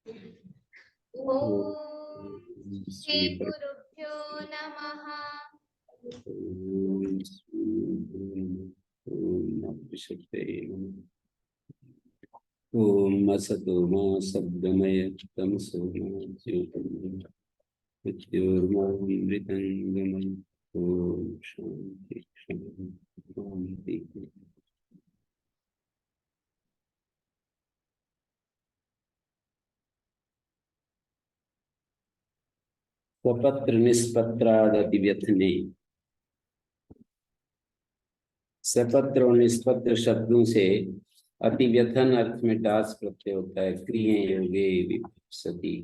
ओम श्री गुरुभ्यो नमः। ओम असतो मा सद्गमय तमसो मा ज्योतिर्गमय मृत्योर्मामृतं गमय। ओम शांति शांति शांति। स्वपत्र निष्पत्रादति व्यथने। सपत्र और निष्पत्र शब्दों से अति व्यथन अर्थ में डास प्रत्यय होता है। क्रिय योगे विपसति,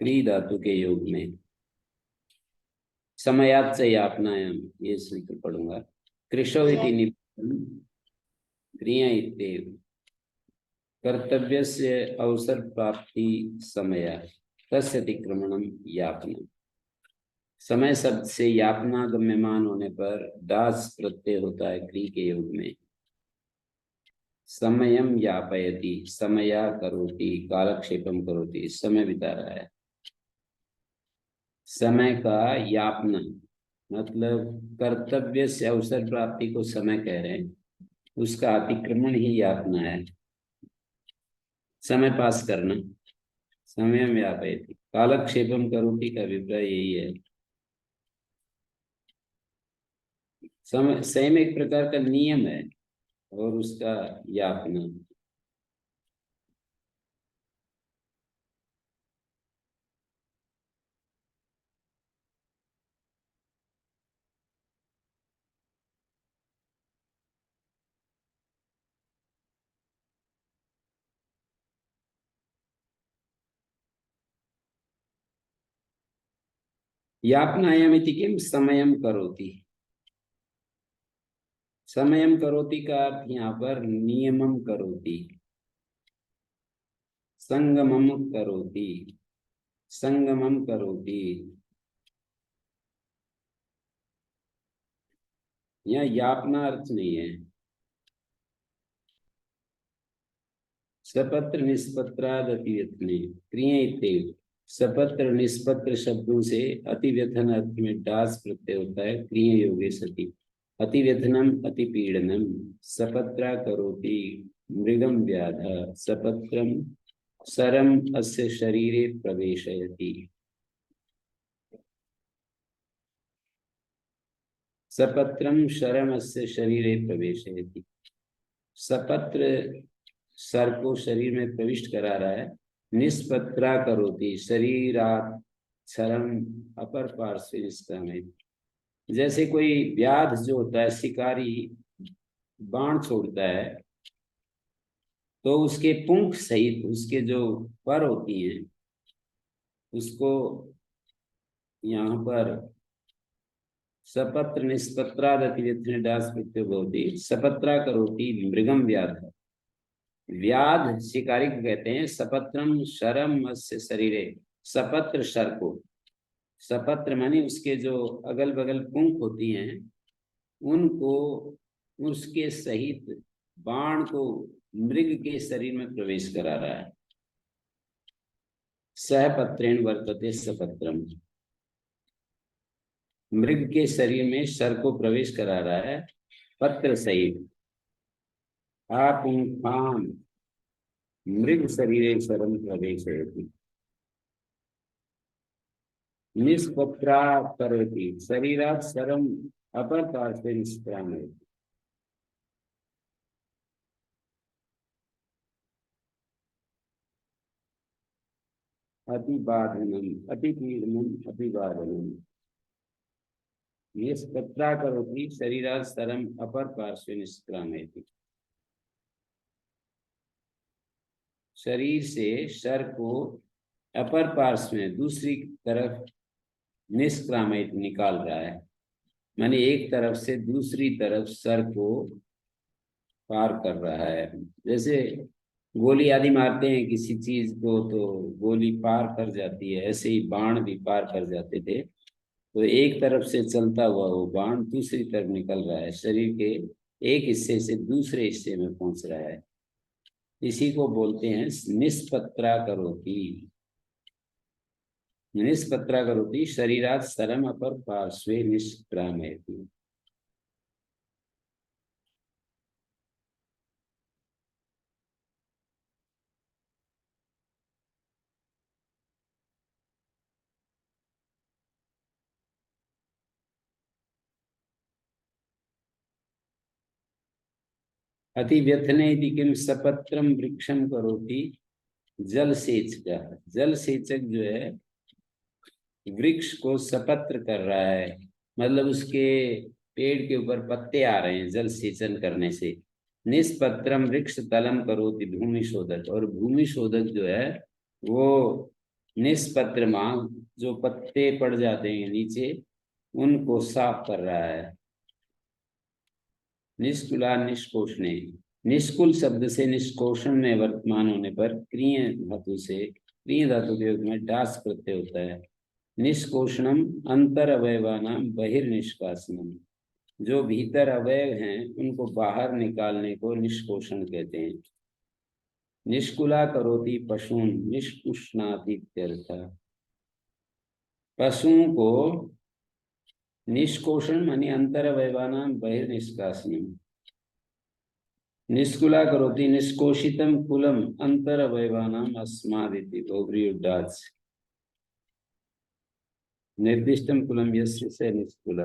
क्री धातु के योग में समयात् से यापनायाम, ये सूत्र पढ़ूंगा। कृशो इति नित्यं क्रिया इत्येव कर्तव्यस्य अवसर प्राप्ति समय तस्य अतिक्रमणम यापनम। समय शब्द से यापना गम्यमान होने पर दास प्रत्यय होता है क्री के योग में। समयम यापयति, समया करोति, कालक्षेपम करोति, समय बिता रहा है। समय का यापना मतलब कर्तव्य से अवसर प्राप्ति को समय कह रहे हैं, उसका अतिक्रमण ही यापना है। समय पास करना, समयम यापयति। कालक्षेपम करोति का अभिप्राय यही है। समय संयम एक प्रकार का नियम है और उसका यापना। यापनायामिति किम समयम करोति। समयम करोति का अर्थ यहाँ पर नियमम करोति, संगमम करोति, संगमम करोति। यहाँ यापना अर्थ नहीं है। सपत्र निष्पत्राद अतिव्यथने क्रिया इत्येव। सपत्र निष्पत्र शब्दों से अतिव्यथन अर्थ में डास प्रत्यय होता है क्रिया योगे सति। अतिव्यथनम अतिपीड़नम। सपत्रा करोति मृगम व्याध, सपत्रम शरम अस्य शरीरे प्रवेशयति। सपत्रम शरम अस्य शरीरे प्रवेशयति। सपत्र सर को शरीर में प्रविष्ट करा रहा है। निष्पत्रा करोति, शरीरात् शरम अपर पार्श्व निष्क्रामित। जैसे कोई व्याध जो होता है, शिकारी बाण छोड़ता है तो उसके पुंख सहित उसके जो पर होती हैं उसको यहाँ पर सपत्र निष्पत्रादति डास प्रत्यय होती। सपत्रा करोति मृगम व्याध, व्याध शिकारी को कहते हैं। सपत्रम शरम अस्य शरीरे, सपत्र शर को, सपत्र माने उसके जो अगल बगल पुंख होती हैं उनको उसके सहित बाण को मृग के शरीर में प्रवेश करा रहा है। सहपत्रेण वर्तते सपत्रम, मृग के शरीर में शर को प्रवेश करा रहा है पत्र सहित। आपुंखाम मृग शरीरे शरम प्रवेश होती। निष्पत्रा करोति, शरीरात् शरम अपर पार्श्वे निष्क्रामयति। अतिबाधनम अतिपीड़नम अतिबाधनम। निष्पत्रा करोति शरीरात् शरम अपर पार्श्वे निष्क्रामयति। शरीर से शर को अपर पार्श्व में दूसरी तरफ निष्क्रामित निकाल रहा है, माने एक तरफ से दूसरी तरफ सर को पार कर रहा है। जैसे गोली आदि मारते हैं किसी चीज को तो गोली पार कर जाती है, ऐसे ही बाण भी पार कर जाते थे। तो एक तरफ से चलता हुआ वो बाण दूसरी तरफ निकल रहा है, शरीर के एक हिस्से से दूसरे हिस्से में पहुंच रहा है। इसी को बोलते हैं निष्पत्रा करोति। निष्पत्रा करोति शरीरात् सरम अपर पार्श्वे निष्क्रामयति। अति व्यथने इति किम सपत्रम वृक्षम करोति जल सेचक। जल सेचक जो है वृक्ष को सपत्र कर रहा है, मतलब उसके पेड़ के ऊपर पत्ते आ रहे हैं जल सेचन करने से। निष्पत्रम वृक्ष तलम करोति भूमि शोधक। और भूमि शोधक जो है वो निष्पत्र मांग जो पत्ते पड़ जाते हैं नीचे उनको साफ कर रहा है। निष्कुला निष्कोषणे। निष्कुल शब्द से निष्कोषण में वर्तमान होने पर क्रिय धातु से क्रिय धातु के योग में डास प्रत्यय होता है। निष्कोषणम अंतर अवयवानाम बहिर्निष्कासनम। जो भीतर अवयव हैं उनको बाहर निकालने को निष्कोषण कहते हैं। निष्कुला करोति पशून निष्कुष्णाति इत्यर्थ। पशुओं को निष्कोषण मानी अंतर अवयवानाम बहिर्निष्कासनम। निष्कुला करोति निष्कोषितम कुलम अंतर अवयवानाम अस्मादिति बहुब्रीयुडाच्। निर्दिष्टम कुलम यस्य स निष्कुला।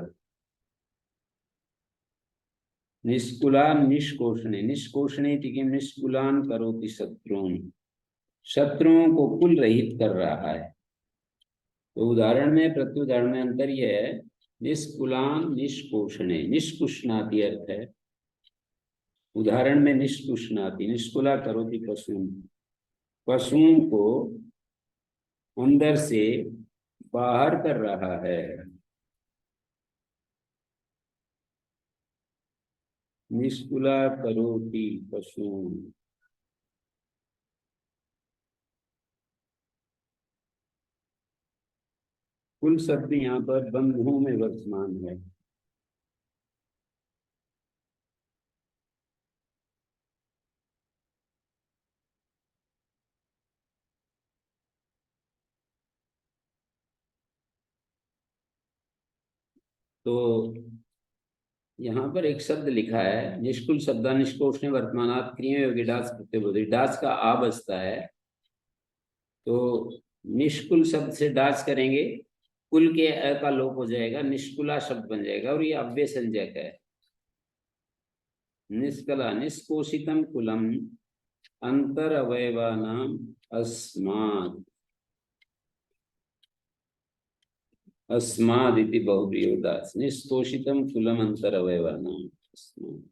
निष्कुला निष्कोषणे। निष्कोषणे किम निष्कुलान करोति शत्रुन। शत्रुओं को कुल रहित कर रहा है। तो उदाहरण में प्रत्युदाहरण में अंतर यह है, निष्कुलान निष्कोषणे। निष्कुष्णाति अर्थ है, उदाहरण में निष्कुष्णाति। निष्कुला करोति पशुन, पशुओं को अंदर से बाहर कर रहा है। निष्कुला करोति पशुन। कुल शब्द यहाँ पर बंधुओं में वर्तमान है। तो यहाँ पर एक शब्द लिखा है निष्कुल शब्द निष्कोष ने वर्तमानात् क्रिय योगी डास प्रत्यय। डास का आ बचता है तो निष्कुल शब्द से डास करेंगे, कुल के अ का लोप हो जाएगा, निष्कुला शब्द बन जाएगा और ये अव्यय संज्ञक है। निष्कला निष्कोषितम कुलम अंतर अवयवानाम अस्मात्। अस्मादिति बहुब्रीयुदाच्। निष्कोषितम कुलम अंतर अवयवानाम अस्मात्।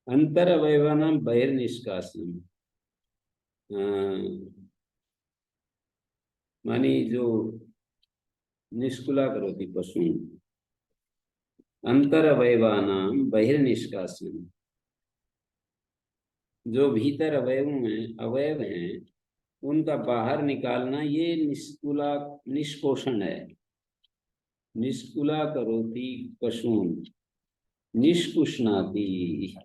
अंतर अवयवानाम बहिर्निष्कासनम मानी जो निष्कुला करोति पशु अंतर अवयवानाम बहिर्निष्कासनम। जो भीतर अवयव हैं उनका बाहर निकालना ये निष्कुला निष्कोषण है। निष्कुला करोति पशून निष्कुष्णाति।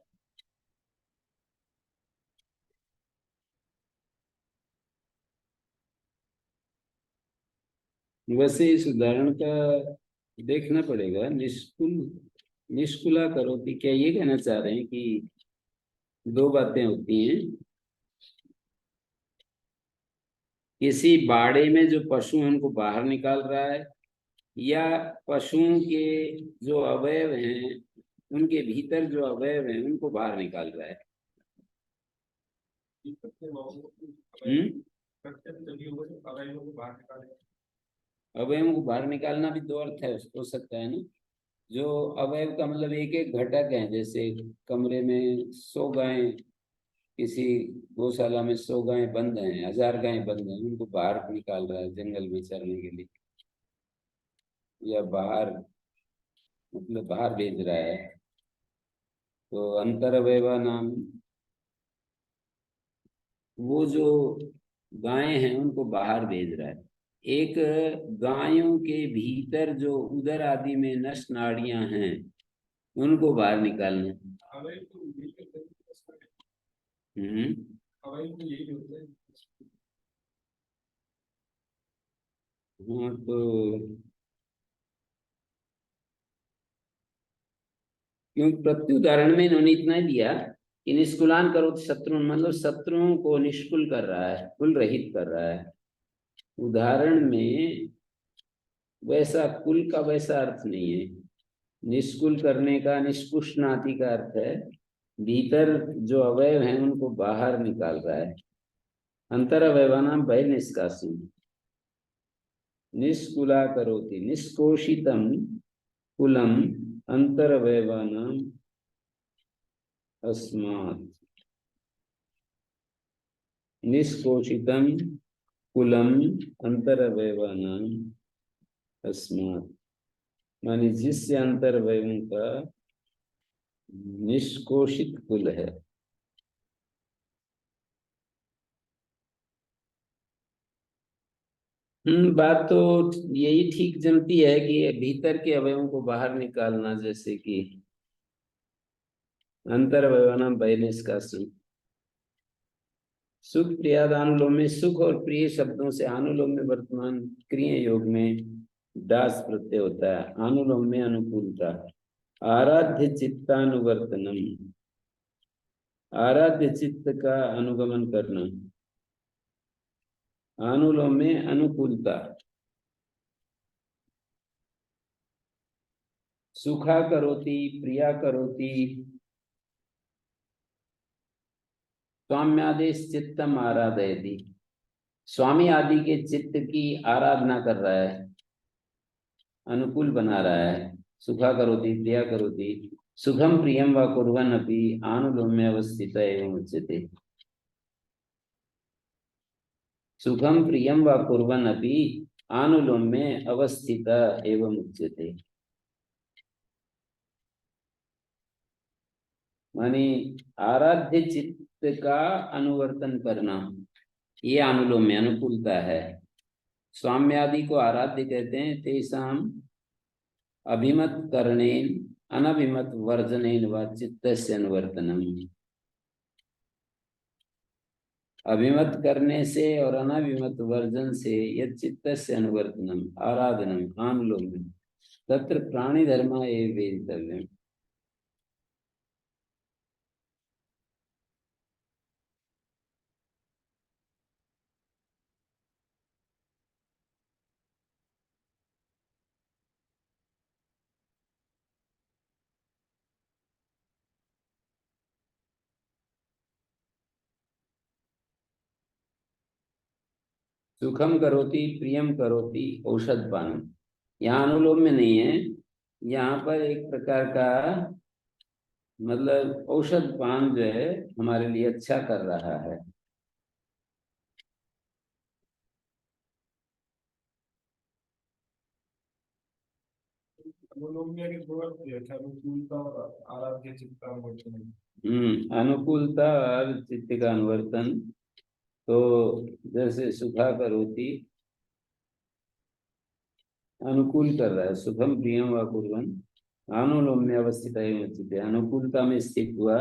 वैसे इस उदाहरण का देखना पड़ेगा। निष्कुला करोति क्या ये कहना चाह रहे हैं कि दो बातें होती हैं, किसी बाड़े में जो पशु हैं उनको बाहर निकाल रहा है या पशुओं के जो अवयव हैं उनके भीतर जो अवयव हैं उनको बाहर निकाल रहा है। अवयवों को बाहर निकालना भी दो अर्थ है, हो सकता है ना। जो अवयव का मतलब एक एक घटक है, जैसे कमरे में 100 गायें किसी गौशाला में 100 गायें बंद हैं, 1000 गायें बंद हैं, उनको बाहर निकाल रहा है जंगल में चरने के लिए, या बाहर मतलब बाहर भेज रहा है। तो अंतरवयवा नाम, वो जो गायें हैं उनको बाहर भेज रहा है। एक गायों के भीतर जो उदर आदि में नस नाड़ियां हैं उनको बाहर निकालना। हम्म। हाँ तो क्योंकि प्रत्युदाहरण में इन्होंने इतना ही दिया कि निष्कुलान करो शत्रु, मतलब शत्रुओं को निष्कुल कर रहा है, कुल रहित कर रहा है। उदाहरण में वैसा कुल का वैसा अर्थ नहीं है। निष्कुल करने का निष्कुष्णाति का अर्थ है भीतर जो अवयव हैं उनको बाहर निकाल रहा है। अंतर अवयवानाम बहिर्निष्कासन, निष्कुला करोति निष्कोषितम कुलम अंतर अवयवानाम अस्मात्, निष्कोषितम कुलम अंतर अवयवानाम अस्मात्, माने जिससे अंतर अवयवों का निष्कोषित कुल है। बात तो यही ठीक जमती है कि भीतर के अवयवों को बाहर निकालना, जैसे कि अंतर अवयवानाम बहिर्निष्कासन। सुख प्रियाद अनुलोम में सुख और प्रिय शब्दों से अनुलोम में वर्तमान क्रिय योग में दास प्रत्यय होता है, अनुलोम में अनुकूलता। आराध्य चित्तानुवर्तनम, आराध्य चित्त का अनुगमन करना, अनुलोम में अनुकूलता। सुखा करोति प्रिया करोति, स्वाम्यादेश चित्तम आराधयति, स्वामी आदि के चित्त की आराधना कर रहा है, अनुकूल बना रहा है। सुखा करोति प्रिया करोति, सुखम प्रियम व कुर्वन् अपि आनुलोम्य अवस्थित एवं उच्यते। सुखम प्रियम व कुर्वन् अपि आनुलोम्य अवस्थित एवं उच्यते, माने आराध्य चित्त का अनुवर्तन करना, ये अनुलोम में अनुकूलता है। स्वाम्य आदि को आराध्य कहते हैं। तेषाम अभिमत करणेन अनभिमत वर्जनेन व चित्तस्य अनुवर्तनम, अभिमत करने से और अनभिमत वर्जन से यद चित्तस्य अनुवर्तनम आराधनम अनुलोम तत्र प्राणी धर्म एवं वेदितव्यम। सुखम करोति प्रियम करोति औषध पानम, यहाँ अनुलोम में नहीं है, यहाँ पर एक प्रकार का मतलब औषध पान जो है हमारे लिए अच्छा कर रहा है। अनुकूलता और चित्त का अनुवर्तन। तो जैसे सुखा करोति अनुकूल कर रहा है, सुखम प्रियम व कुर्वन् अनुलोम में अवस्थित है उचित है, अनुकूलता में स्थित हुआ,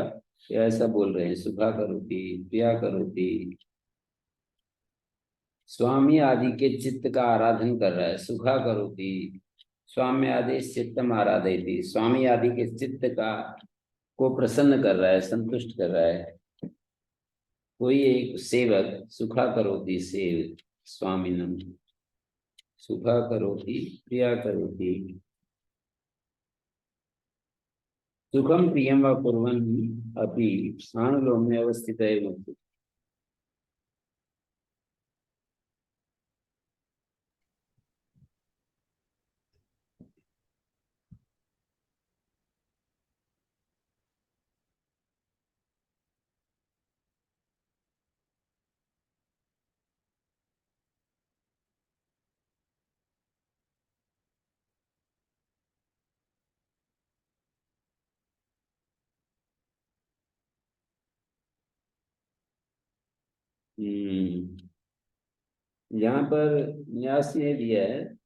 या ऐसा बोल रहे हैं। सुखा करोति प्रिया करोति, स्वामी आदि के चित्त का आराधन कर रहा है। सुखा करोति स्वामी आदि चित्तम आराधयति, स्वामी आदि के चित्त का को प्रसन्न कर रहा है, संतुष्ट कर रहा है। कोई एक सेवक सुखा करोति सेव स्वामिनम, सुखा करोति प्रिया करोति, सुखम प्रियम व कुर्वन् अपि अनुलोम में अवस्थित है। यहाँ पर न्यास ने दिया है,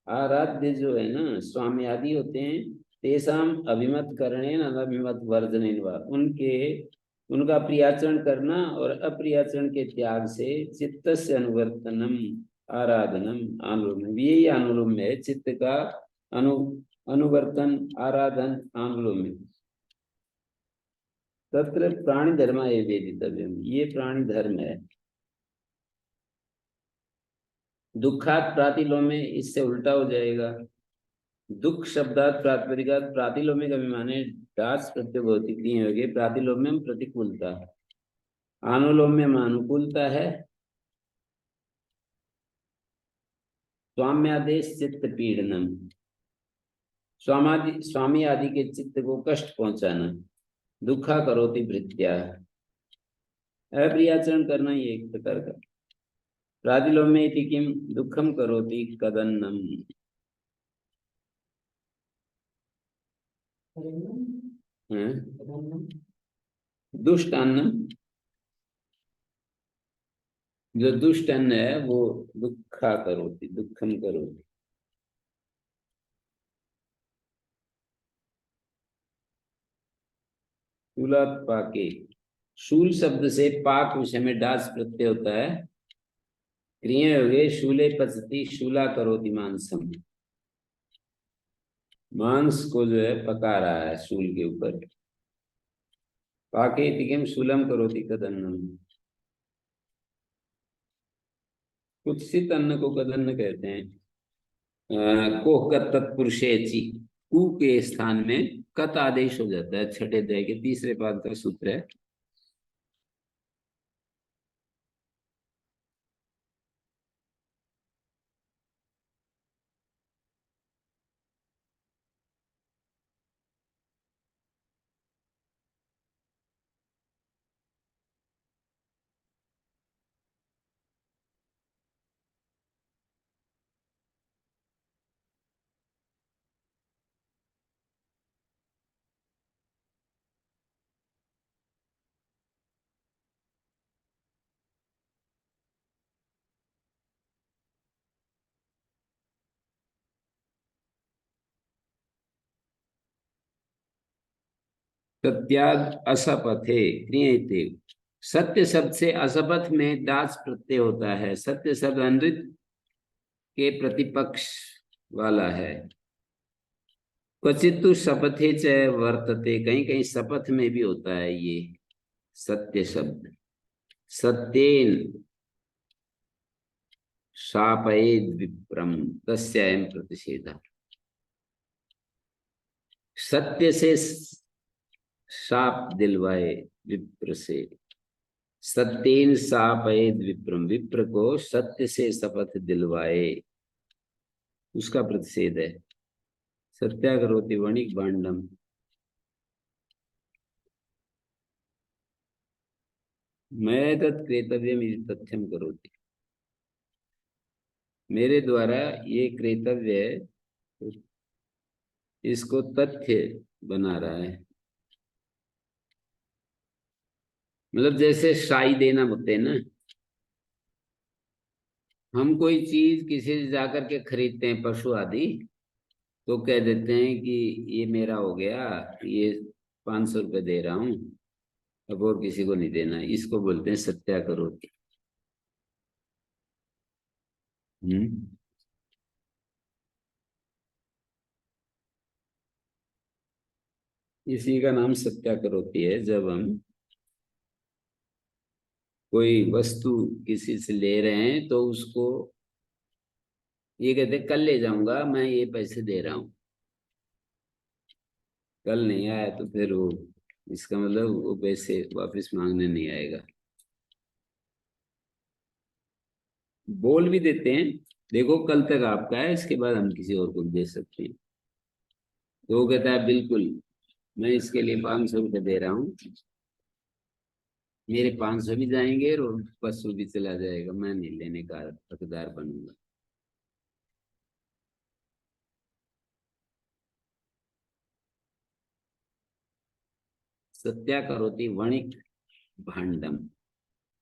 आराध्य जो है ना स्वामी आदि होते हैं, तेसाम अभिमत करणेन अनभिमत वर्जनेन वा, उनके उनका प्रियाचरण करना और अप्रियाचरण के त्याग से चित्त से अनुवर्तनम आराधनम अनुलोम, यही अनुलोम है, चित्त का अनु अनुवर्तन आराधन अनुलोम है। तत्र प्राणी धर्म है वेदितव्यम, ये प्राणी धर्म है। दुखात प्रातिलोम्य, इससे उल्टा हो जाएगा। दुख शब्दात प्रातिपदिकात प्रातिलोम्य का विमाने दास प्रत्यय होती, तीन हो गए। प्रातिलोम्यम प्रतिकूलता, अनुलोम्यम अनुकूलता है। स्वाम्यादेश चित्त पीड़नम, स्वामी आदि के चित्त को कष्ट पहुंचाना। दुखा करोति भृत्या, अप्रियाचरण करना ही एक प्रकार का। प्रातिलोम्य इति किम दुखम करोति कदन्नम, दुष्ट अन्न, जो दुष्ट अन्न है वो दुखा करोति, दुखम करोति। शूलात पाके, शूल शब्द से पाक विषय में डास प्रत्यय होता है। क्रिया हो गए शूले पचती, शूला करोति मांसम, मांस को जो है पका रहा है शूल के ऊपर। पाके तिकिम शूलम करोति कदन्नम, कुत्सित अन्न को कदन्न कहते हैं। कोह कत तत्पुरुषेचि, कु के स्थान में कत आदेश हो जाता है, छठे अध्याय के तीसरे पाद का सूत्र है। सत्याद असपथे क्रियते, सत्य शब्द से असपथ में दास प्रत्यय होता है। सत्य शब्द अनृत के प्रतिपक्ष वाला है। क्वचित तो शपथे च वर्तते, कहीं कहीं शपथ में भी होता है ये सत्य शब्द। सत्येन शापयेद विप्रम तस्यायं प्रतिषेधः, सत्य से शाप दिलवाए विप्र से। सत्येन शापयेद विप्रम, विप्र को सत्य से शपथ दिलवाए, उसका प्रतिषेध है। सत्याकरोति वणिक भांडम, मैं तत्क्रेतव्यम इति तथ्यम करोति, मेरे द्वारा ये क्रेतव्य है, इसको तथ्य बना रहा है। मतलब जैसे साई देना होते हैं ना, हम कोई चीज किसी से जाकर के खरीदते हैं पशु आदि, तो कह देते हैं कि ये मेरा हो गया, ये 500 रुपये दे रहा हूं, अब और किसी को नहीं देना, इसको बोलते हैं सत्या करोति। इसी का नाम सत्या करोति है। जब हम कोई वस्तु किसी से ले रहे हैं तो उसको ये कहते कल ले जाऊंगा, मैं ये पैसे दे रहा हूं, कल नहीं आया तो फिर वो, इसका मतलब वो पैसे वापस मांगने नहीं आएगा। बोल भी देते हैं देखो कल तक आपका है, इसके बाद हम किसी और को दे सकते हैं। तो वो कहता है बिल्कुल, मैं इसके लिए 500 रुपये दे रहा हूँ, मेरे 500 भी जाएंगे और पशु भी चला जाएगा, मैं नहीं लेने का हकदार बनूंगा। सत्या करोति वणिक भांडम,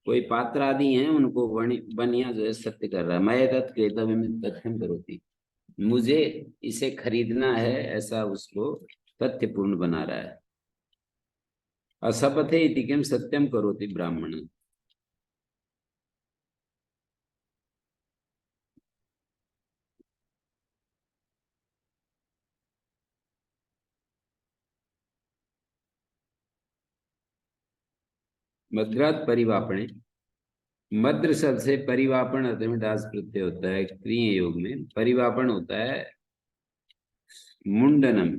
कोई पात्र आदि हैं उनको बनिया जो है सत्य कर रहा है। मैं तत् क्रेतव्यम तथ्यम करोति, मुझे इसे खरीदना है ऐसा उसको तथ्यपूर्ण बना रहा है। असपथे इति किम सत्यम करोति ब्राह्मण। मद्रात परिवापणे, मद्र शब्द से परिवापन अर्थ में दास प्रत्यय होता है। क्रिय योग में परिवापन होता है मुंडनम।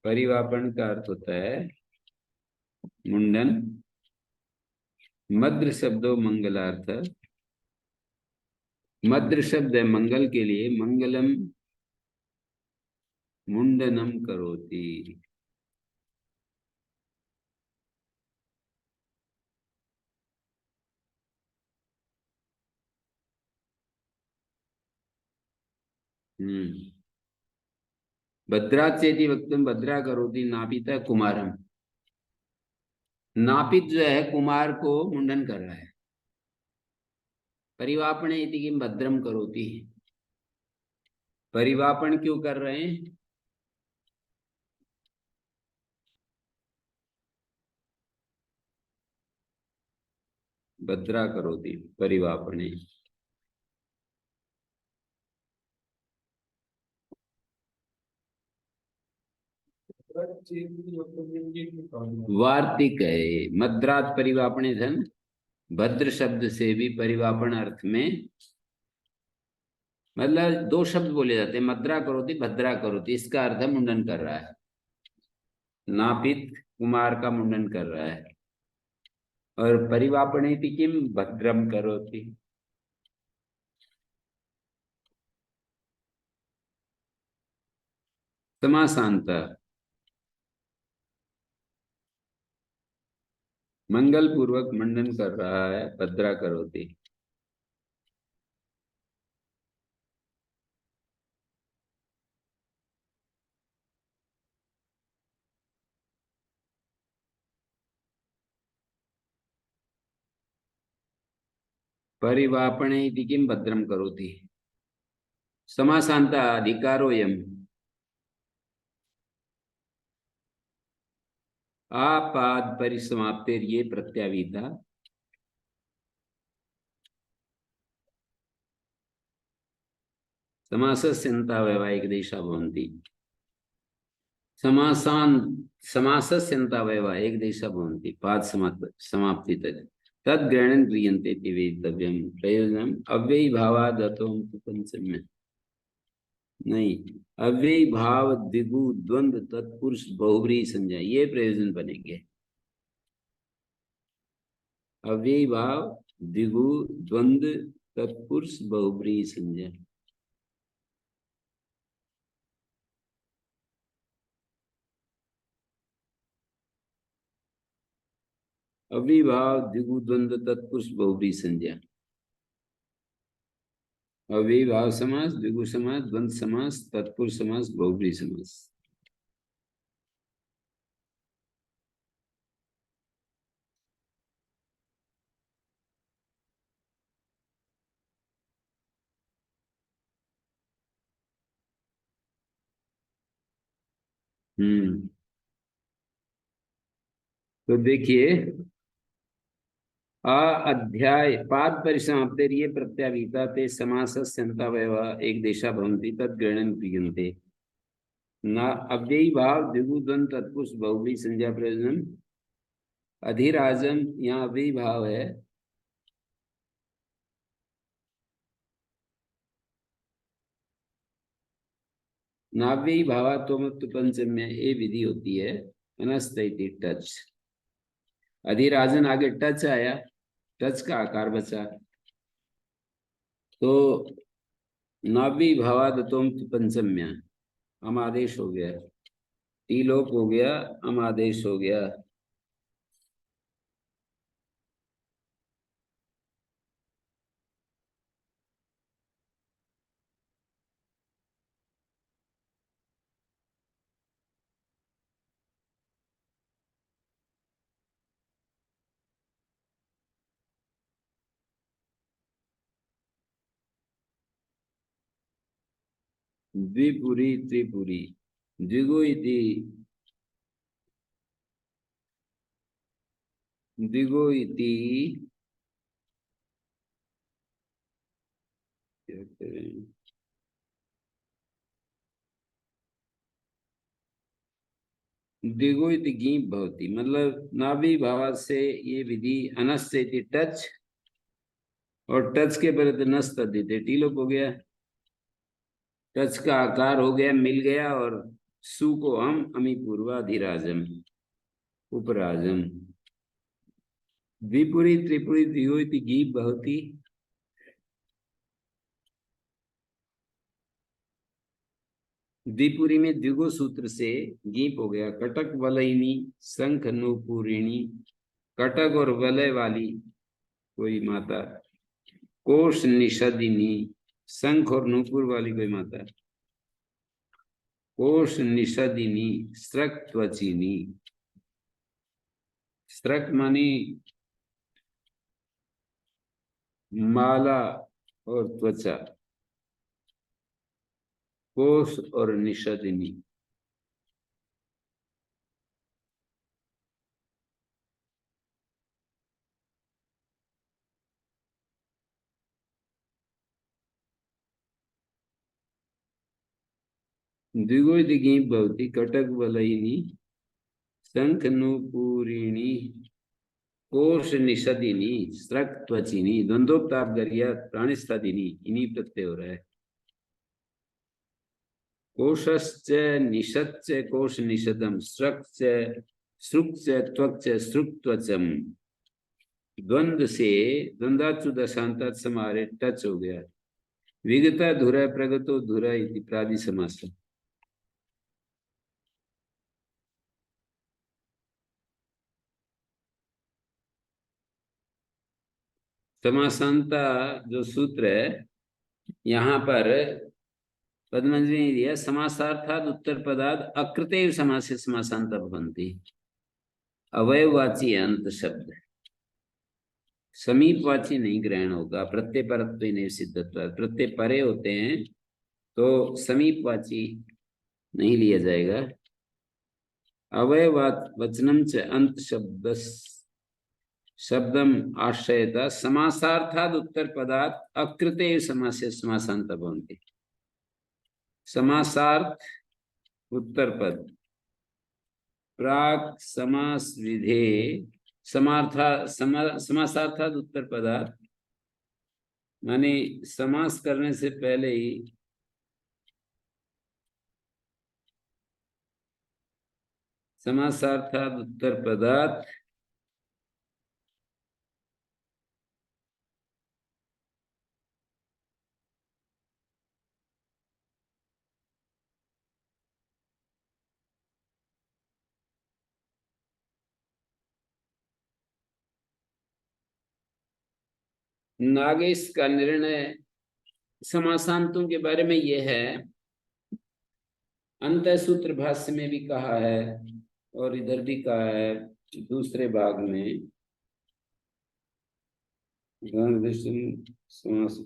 परिवापन का अर्थ होता है मुंडन। मद्र शब्दों मंगलार्थ, मद्र शब्द है मंगल के लिए, मंगलम मुंडनम करोति। हम्म। भद्रात चेति वक्तुम भद्रा करोति नापिता कुमारम। नापित जो है कुमार को मुंडन कर रहा है। परिवापणे इति किम भद्रम करोति, परिवापन क्यों कर रहे हैं? भद्रा करोति परिवापणे। वार्तिक है मद्रात परिवापणे धन। भद्र शब्द से भी परिवापन अर्थ में, मतलब दो शब्द बोले जाते हैं, मद्रा करोति भद्रा करोति। इसका अर्थ है मुंडन कर रहा है। नापित कुमार का मुंडन कर रहा है। और परिवापणे किम भद्रम करोति। समासांत, मंगल पूर्वक मुंडन कर रहा है, भद्रा करोति। परिवापणे किम भद्रम करोति। समासांत अधिकारोयम, आपाद परिसमाप्तेर ये प्रत्यावीता। समासस्यन्ता वैवाहिक देशा भवन्ति। समासान समासस्यन्तावयवा एक देशा भवन्ति पाद समाप्ति तक तद ग्रहणं क्रियन्ते इति वेदितव्यं। प्रयोजनम् अव्ययी भावाद् अतोम तु पंचम्य। नहीं, अव्ययी भाव द्विगु द्वंद्व तत्पुरुष बहुव्रीहि संज्ञा, ये प्रयोजन बनेंगे। अव्ययी भाव द्विगु द्वंद्व तत्पुरुष बहुव्रीहि संज्ञा। अव्ययी भाव द्विगु द्वंद्व तत्पुरुष बहुव्रीहि संज्ञा। अव्ययी भाव समास, द्विगु समास, द्वंद्व समास, तत्पुरुष समास, बहुव्रीहि समास। तो देखिए, आ अध्याय पाद परिसमाप्तेर ये प्रत्यावीता ते समासस्यन्तावयव एक देशा भवन्ति तद ग्रहणं क्रियन्ते। न अव्ययी भाव द्विगुद्वंद तत्पुरुष बहुव्रीहि संज्ञा प्रयोजन। अधिराजम यहाँ अव्ययी भाव है। नाव्ययी भावा तोमत्व पंचम्य ये विधि होती है। अनस्त इति टच, अधिराजन आगे टच आया, टच का आकार बचा, तो नाव्ययी भावादतोम पंचम्य हम आदेश हो गया, टीलोप हो गया, हम आदेश हो गया। द्विपुरी त्रिपुरी द्विगु इति द्विगु इति क्या करें? द्विगु इति गीप भवति, मतलब नाभि भाव से ये विधि अनस्य इति टच, और टच के परे तो नस तद्धिते टी लोप हो गया। टच का आकार हो गया, मिल गया, और सु को हम अमी पूर्वाधिराजम उपराजम। द्विपुरी त्रिपुरी द्विगु इति गीप भवति। द्विपुरी में द्विगु सूत्र से गीप हो गया। कटक वलयिनी शंख नूपुरिणी, कटक और वलय वाली कोई माता। कोश निषदिनी, शंख और नूपुर वाली कोई माता। कोश निषदिनी, स्रक त्वचिनी। स्रक मानी माला और त्वचा, कोश और निषदिनी। द्विगु इति गीप भवति। कटक वलयिनी शंख नूपुरिणी, कोश निषदिनी, स्रक त्वचिनी। द्वंद्वोक्ताप गरिया प्राणिस्थादिनी, इन्हीं प्रत्यय हो रहा है। कोशश्च निषच्च कोश निषदम, स्रक्च सृक्च त्वक्च सृक् त्वचम। द्वंद्व से द्वंद्वाचु दशांतात समारे टच हो गया। विगता धुरा प्रगतो धुरा इति प्रादि समास। समासांता जो सूत्र है यहाँ पर पद्मंजलि ने दिया, समासार्थाद उत्तर पदाद अकृतेव समासे समासांता भवन्ति। अवयवाची अंत शब्द समीपवाची नहीं ग्रहण होगा। प्रत्यय परत्व नहीं सिद्धत्व, प्रत्यय परे होते हैं तो समीपवाची नहीं लिया जाएगा। अवयवाच वचनम च अंत शब्द शब्दम आश्रयता समासार्थाद उत्तर पदात् अकृतेव समासे समासांता भवन्ति। समासार्थ उत्तर पद प्राक समास विधे समासार्थाद उत्तर पदार्थ माने समास करने से पहले ही समासार्थाद उत्तर पदार्थ नागेश का निर्णय समासांतों के बारे में यह है। अंत सूत्र भाष्य में भी कहा है और इधर भी कहा है दूसरे भाग में। समास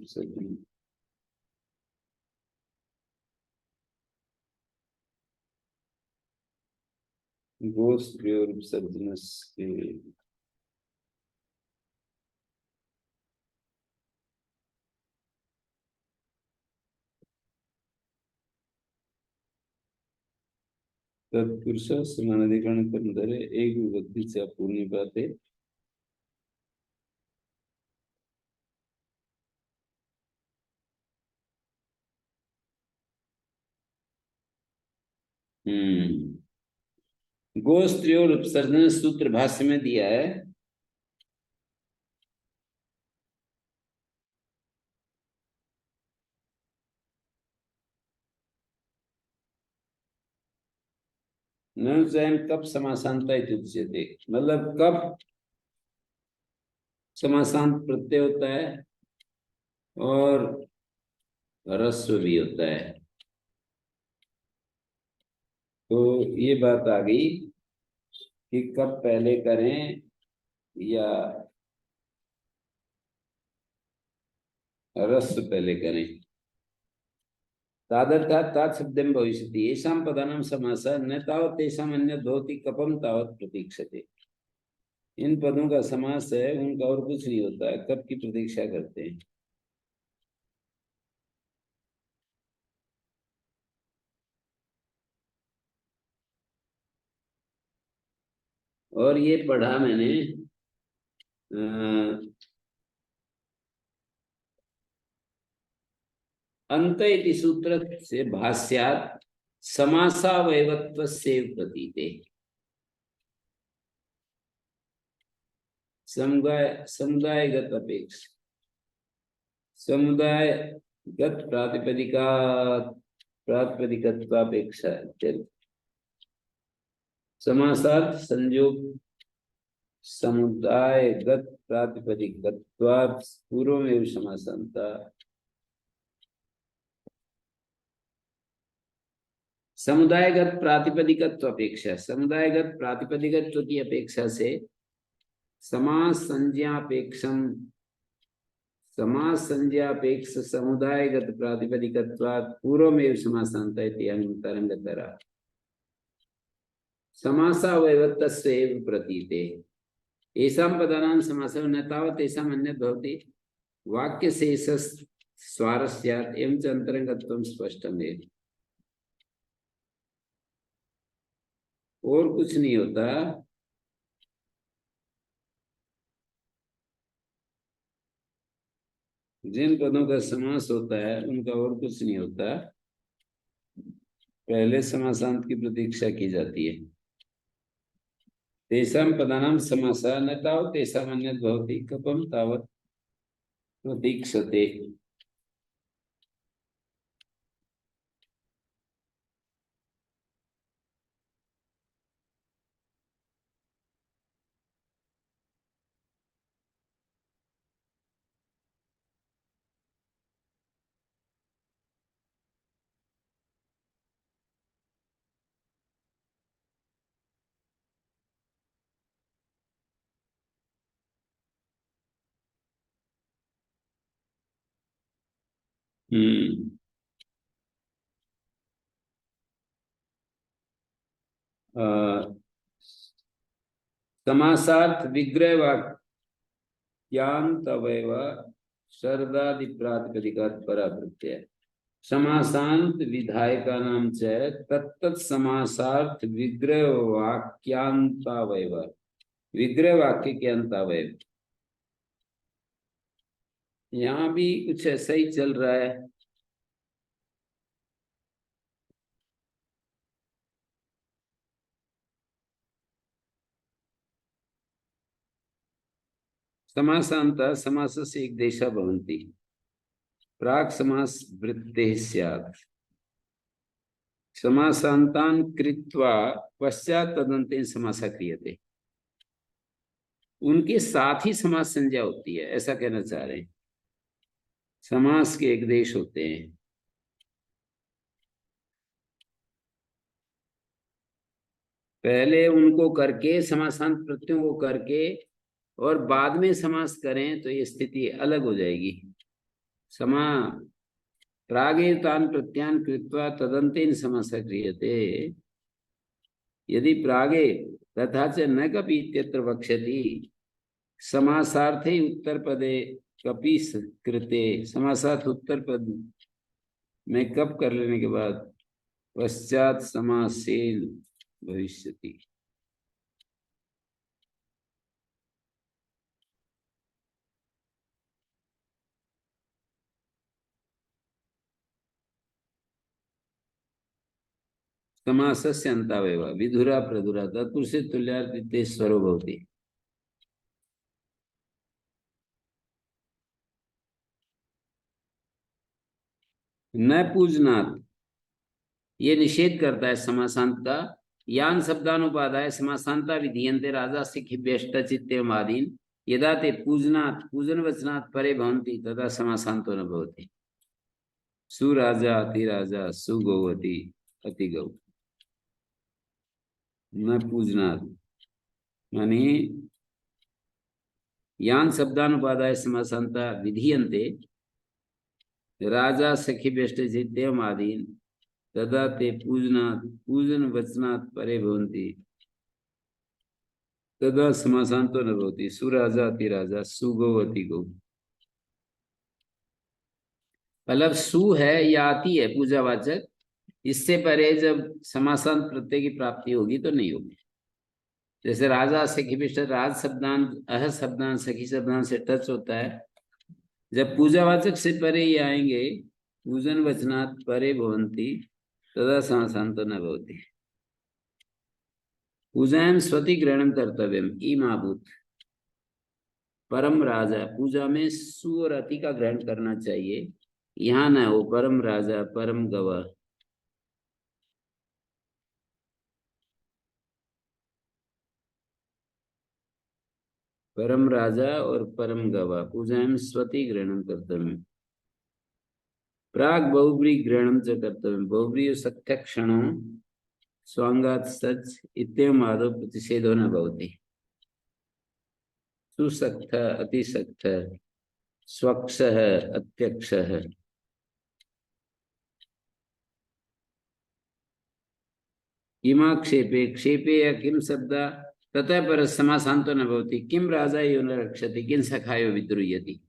गोस के तत्पुरुष समानाधिकरण कर एक विभक्ति से अपूर्णी बात है। गोस्त्री और उपसर्जन सूत्र भाष्य में दिया है। न स्वयं कब समासांता उच्यते, मतलब कब समासांत प्रत्यय होता है और ह्रस्व भी होता है। तो ये बात आ गई कि कब पहले करें या ह्रस्व पहले करें। तादर्थात् तात शब्दं भविष्यति। येषां पदानां समासः न तावत् तेषाम् अन्यत् भवति कपम तावत् प्रतीक्षते। इन पदों का समास है, उनका और कुछ नहीं होता, कब की प्रतीक्षा करते हैं। और ये पढ़ा मैंने अंत इति सूत्र से भाष्यात् समासावयवत्वस्यैव प्रतीते। समुदायगत अपेक्षा, समुदायगत प्रातिपदिकत्वापेक्षा समासार्थ संयोग समुदायगत प्रातिपदिकत्वात् पूर्वमेव समासान्ता। समुदायगत प्रातिपदिकत्व अपेक्षा, समुदायगत प्रातिपदिकत्व की अपेक्षा से समास संज्ञापेक्षम, समास संज्ञापेक्ष समुदायगत प्रातिपदिकत्वात् पूर्वमेव समासान्ता इति अनन्तरं गतरा समासावयवत्वस्यैव प्रतीते। येषां पदानां समासः न तावत् तेषाम् अन्यत् भवति वाक्यशेषस् स्वारस्यात् एवं च अन्तरङ्गत्वं स्पष्टमेव। और कुछ नहीं होता, जिन पदों का समास होता है उनका और कुछ नहीं होता, पहले समासांत की प्रतीक्षा की जाती है। तेषां पदानां समासः न तावत् तेषाम् अन्यत् भवति कपम तावत् प्रतीक्षते। समासार्थ विग्रह वाक्यांत अवयव शरदादि प्रातिपदिकात् परा प्रत्यय समासांत विधायका नाम च तत्तत् समासार्थ विग्रह वाक्यांतावयव, विग्रह वाक्य के अंतावयव। यहाँ भी कुछ ऐसा ही चल रहा है। समासांत समासस्य एक देशा भवन्ति प्राक् समास वृत्तेः स्यात् समासान्तान् कृत्वा पश्चात् तदन्तेन समासः क्रियते। उनके साथ ही समास संज्ञा होती है, ऐसा कहना चाह रहे हैं। समास के एक देश होते हैं, पहले उनको करके समासांत प्रत्ययों को करके और बाद में समास करें तो ये स्थिति अलग हो जाएगी। समा प्रागे तान प्रत्यान कृत्वा तदंतेन समासः क्रियते। यदि प्रागे तथा च न कपि इत्यत्र वक्ष्यति समासार्थे उत्तर पदे कपि कृते, समासार्थ उत्तर पद में कप कर लेने के बाद पश्चात समासेन भविष्यति। समासस्य अन्तावयव विधुरा प्रधुरा तत्पुरुषे तुल्यार्थिते स्वरो भवति। न पूजनात् ये निषेध करता है समासांत का। यान शब्दानुपादाय समासांता विधीयन्ते राजा सिखिभ्यष्ट चित्तेमादीन यदा ते पूजनात् पूजन वचनात् परे भवन्ति तदा समासांतो न भवति। सुराजा अतिराजा सुगौवती अतिगौ। न पूजनात् मानी यान शब्दानुपादाय समासांता विधीयन्ते, राजा सखी बेष्टे तेम आदीन तदा ते पूजनात् पूजन वचनात् परे भवन्ति तदा समासांतो न भवति सुराजा अतिराजा सुगोवती गौ। मतलब सु है या आती है पूजावाचक, इससे परे जब समासांत प्रत्यय की प्राप्ति होगी तो नहीं होगी। जैसे राजा सखी बेष्टे, राज शब्दांत अह शब्दांत सखी शब्दांत से टच होता है। जब पूजावाचक से परे ही आएंगे, पूजन वचनात् परे भवन्ति तदा समासांतो न भवति। पूजायां स्वति ग्रहणं कर्तव्यम इमाभूत। परम राजा, पूजा में सु और अति का ग्रहण करना चाहिए, यहाँ न हो परम राजा परम गवाह। परम राजा और परम गवाह पूजायां स्वति ग्रहणं कर्तव्यम। प्राग बहुब्री ग्रहणं च कर्तव्यम। बहुब्री सख्यक्षणो स्वांगात् सच इत्येवम् आदौ प्रतिषेधो न भवति। सुसक्त अतिसक्त स्वक्षः अत्यक्षः। किमा क्षेपे, क्षेपे या किम शब्द ततः पर समासांतो न भवति। किम राजा यो न रक्षति किन सखायो विद्रुह्यति।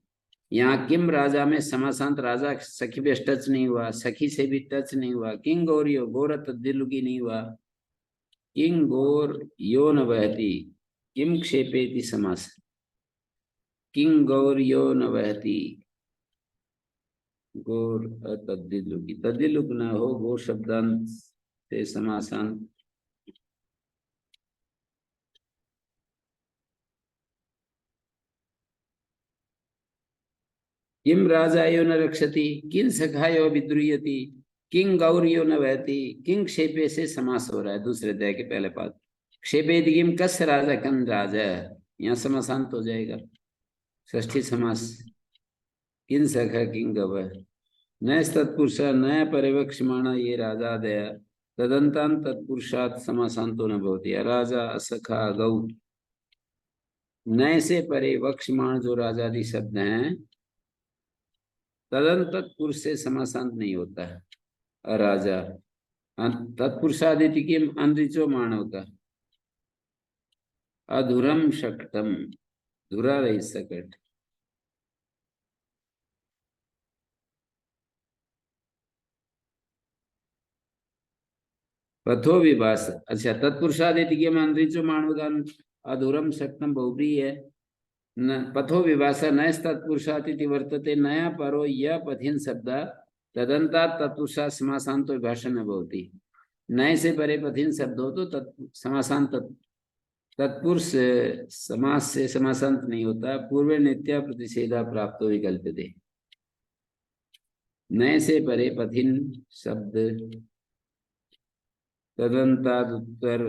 यहाँ किम राजा में समासांत राजा सखी भी टच नहीं हुआ, सखी से भी टच नहीं हुआ। किंग गौरियो गौर तद्दिलुकी नहीं हुआ। किंग गौर यो न वहति किम क्षेपेति समास। किंग गौर यो न वहति गौर तद्दिलुकी, तद्दिलुक न हो गौर शब्दांत से समासांत। किम राजायो न रक्षति किन सखायो विद्रुह्यति किंग गौरियो न वहति। किंग क्षेपे से समास हो रहा है दूसरे अध्याय के पहले पाद। क्षेपे किम कस्य राजा कन राजा, यहाँ समासांत हो जाएगा षष्ठी समास। किन सखा किंग गव न तत्पुरुष नया परिवक्षमाणा ये राजा दया तदंतान तत्पुरुषात् समासांतो न भवति। राजा असखा गौ नए से परे वक्षमाण जो राजादि शब्द हैं तदंत तत्पुरुष से समासांत नहीं होता है। अराजा तत्पुरुषादिति किम अनृचो मानव का अधुरम शक्तम धुरा रही सकट। पथो विभास, अच्छा तत्पुरुषादिति किम अनृचो मानव का अधुरम शक्तम बहुब्री है। न पथो विभास न तत्पुरुषादिति वर्तते नया परो यह पथिन शब्द तदंता तत्पुरुषा समासांतो विभाषण न भवति। नए से परे पथिन शब्द हो तो समासांत तत्पुरुष समास से समासांत नहीं होता। पूर्व नित्य प्रतिषेधा प्राप्त विकल्प दे। नए से परे पथिन शब्द तदंताद उत्तर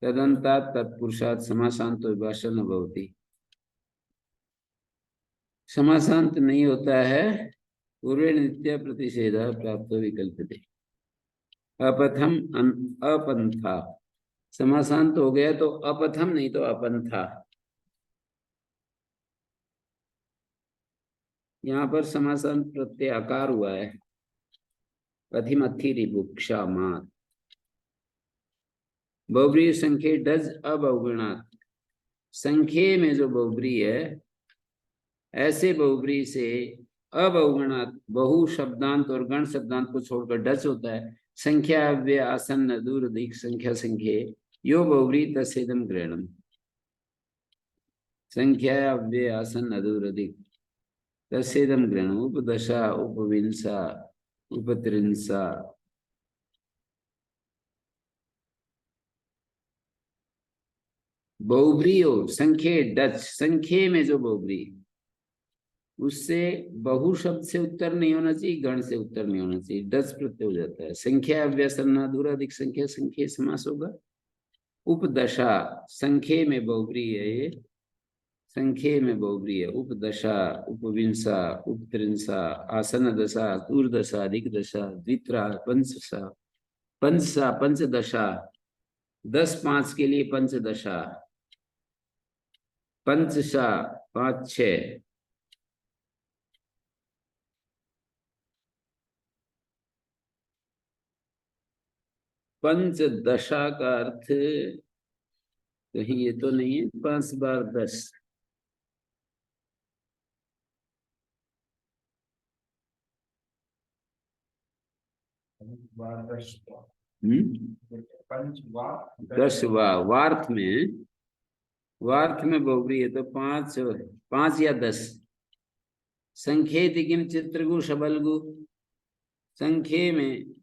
तदंतात तत्पुरुषात् समासांत विभाषण न भवति। समासांत नहीं होता है पूर्व नित्य प्रतिषेधा प्राप्त विकल्प दे। अपथम अपंथा, समासांत हो गया तो अपथम नहीं तो अपंथा। यहाँ पर समासांत प्रत्यय आकार हुआ है। पथिमथी रिभुक्षा मात बहुब्री संख्या डज अबहुगुणात। संख्या में जो बहुब्री है ऐसे बहुब्री से अबहुगुणात बहु शब्दांत और गण शब्दांत को छोड़कर डच होता है। संख्या अव्यय आसन्न दूर अधिक संख्या संख्या यो बहुब्री तस्सेदम ग्रहणम। संख्या अव्यय आसन्न दूर अधिक तस्सेदम ग्रहणम। उपदशा उपविंसा उपत्रिंसा बहुब्री हो संख्या डच, संख्या में जो बहुब्री उससे बहु शब्द से उत्तर नहीं होना चाहिए, गण से उत्तर नहीं होना चाहिए, डच प्रत्यय हो जाता है। संख्या अव्यसन्ना दूराधिक संख्या संख्या समास होगा। उपदशा संख्या में बहुब्री है, ये संख्या में बहुब्री है। उपदशा उपविंसा उपत्रिंसा आसन दशा दूरदशा अधिक दशा द्वित्रा पंचसा पंचसा पंचदशा 10-5 के लिए पंचदशा पंचसा 5-6 पंचदशा का अर्थ कहीं ये तो नहीं है, 5 बार 10। दसवा वार्थ में, वार्थ में बहुब्री है तो 5, 5 या 10। संख्येति किम चित्रगु शबलगु, संख्ये में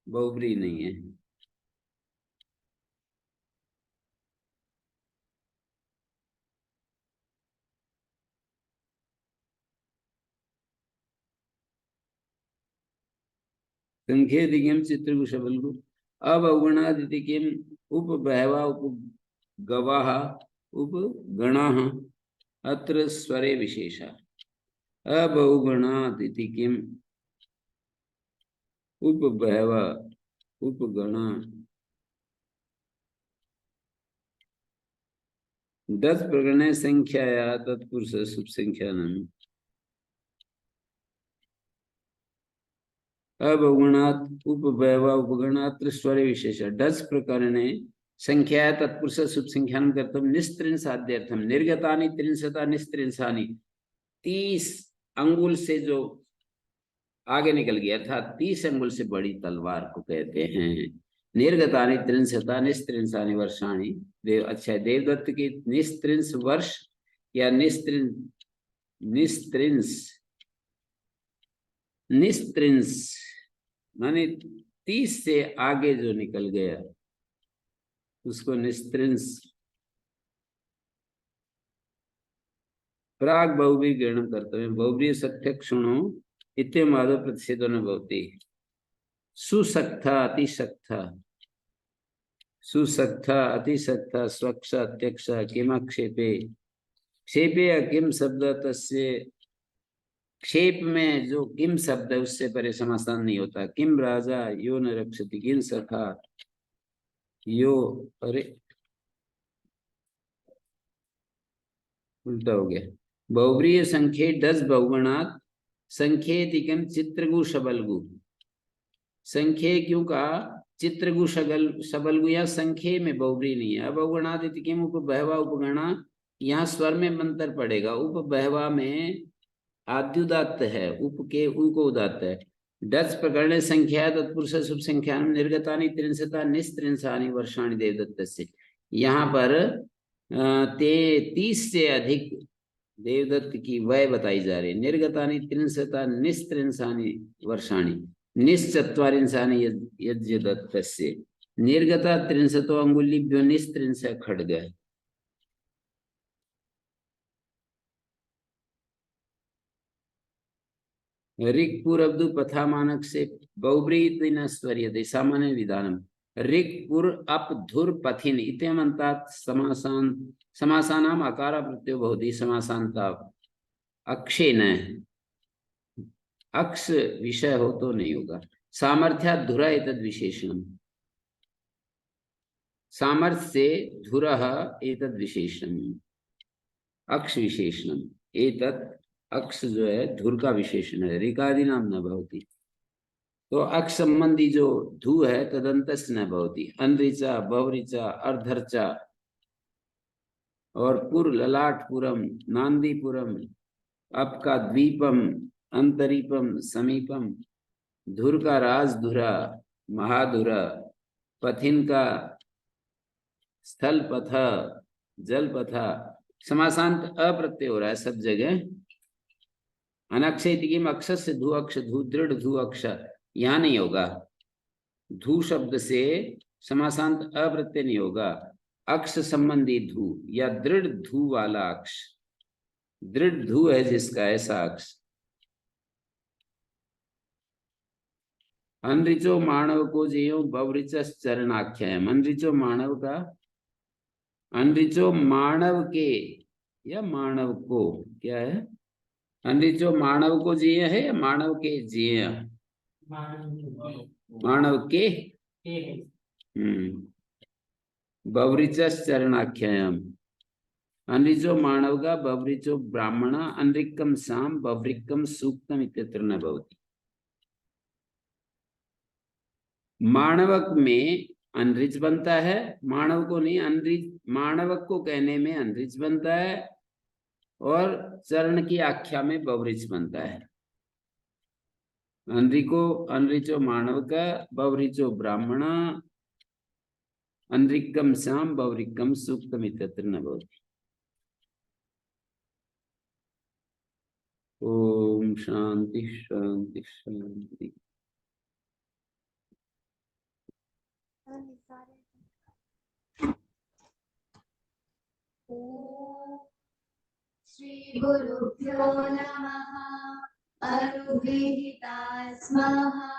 बहुब्री नहीं है। संख्येति किम चित्रगु शबलगु। अब अवगुणादिति किम उपबहवा उपगवाः उपगणाः अत्र स्वरे विशेषा। अबहुगुणादिति किम उपबहवा उपगणा। 10 प्रकरणे संख्याया तत्पुरुष शुभ संख्या नाम। अबहुगुणात् उपबहवा उपगणात्र स्वरे विशेष। 10 प्रकरणे संख्या तत्पुरुष शुभ संख्यान कर्तुम निस्त्रिंसाद्यर्थम निर्गतानि त्रिंशता निस्त्रिंसानि। 30 अंगुल से जो आगे निकल गया था, 30 अंगुल से बड़ी तलवार को कहते हैं। निर्गतानि त्रिंशता निस्त्रिंसानि वर्षाणि। अच्छा, देवदत्त की निस्त्रिंस वर्ष या निस्त्रिंस निस्त्रिंस माने 30 से आगे जो निकल गया उसको निस्त्रिंस। प्राग बहुब्री ग्रहण कर्तव्य। बहुब्री सत्य क्षुणो इत्यमादो प्रतिषेधो न भवति। सुसक्था अतिसक्था, सुसक्था अतिसक्था स्वक्ष अत्यक्ष किम क्षेपे। क्षेपे किम शब्द तस्य, क्षेप में जो किम शब्द है उससे परे समासान नहीं होता। किम राजा यो न रक्षति किम सखा यो, अरे उल्टा हो गया। बहुब्रीय संख्ये 10 बहुगुणात् संख्येति किम चित्रगु शबलगु। संख्ये क्यों कहा, चित्रगु शबलगु या संख्ये में बहुब्री नहीं है। अब अवगुणादिति किम उपबहवा उपगणा, यहाँ स्वर में मंत्र पड़ेगा। उपबहवा में आद्युदात्त है, उप के उ को उदात्त है। 10 प्रकरण संख्या तत्पुरुष शुभ संख्या निर्गतानि त्रिंशता निस्त्रिंसानि वर्षाणि देवदत्त से। यहाँ पर 30 से अधिक देवदत्त की वय बताई जा रही है। निर्गतानि त्रिंशता निस्त्रिंसानि वर्षाणि निश्चत्वारिंसानि यज्ञदत्तस्य। निर्गता त्रिंशतो अंगुलिभ्यो निस्त्रिंश खड्ग। ऋक् पूर्वब्दु पथा मानक से बहुब्रीति न स्वर्यते सामान्य विधानम। ऋक् पूर्व अप धुर पथिन इत्यमन्तात् समासान समासानाम अकार प्रत्ययो भवति। समासांता अक्षे न, अक्ष विषय हो तो नहीं होगा। सामर्थ्या धुरा एतद् विशेषणम। सामर्थ्य से धुरः एतद् विशेषणम, अक्ष विशेषणम। एतत् अक्ष जो है धुर का विशेषण है। ऋकादि नाम न भवति। तो अक्ष संबंधी जो धू है तदंतस न भवति। अनऋचा बहुऋचा अर्धर्चा और पुर ललाटपुरम नांदीपुरम अप का द्वीपम अंतरीपम समीपम। धुर का राजधुरा महाधुरा। पथिन का स्थल पथ जल पथा। समासांत अप्रत्यय हो रहा है सब जगह। अनक्षेति किम अक्षर से धू अक्ष धू दृढ़ धू अक्ष यहाँ नहीं होगा। धू शब्द से समासांत अप्रत्यय नहीं होगा। अक्ष संबंधी धू या दृढ़ धू वाला अक्ष। दृढ़ धू है जिसका ऐसा अक्ष। अनऋचो मानव को जेयो बहुऋच चरणाख्यायम। अनऋचो मानव का, अनऋचो मानव के या मानव को क्या है। अनऋचो मानव को जेय है या मानव के जेय। मानव के बहुऋच चरणाख्यायम। अनऋचो मानव का बहुऋचो ब्राह्मण अनृक्कम साम बहुऋक्कम सूक्तम इत्यत्र न भवति। मानवक में अनरिच बनता है, मानव को नहीं, अनरिच मानवक को कहने में अनरिच बनता है, और चरण की आख्या में बहुरिच बनता है। अनरिको अनरिचो मानव का, बहुरिचो ब्राह्मण, अनरिकम श्याम बहुरिकम सूक्तम इत्यत्र न भवति। ओम शांति शांति शांति। श्री गुरुभ्यो नमः। अनुगृहीता स्मः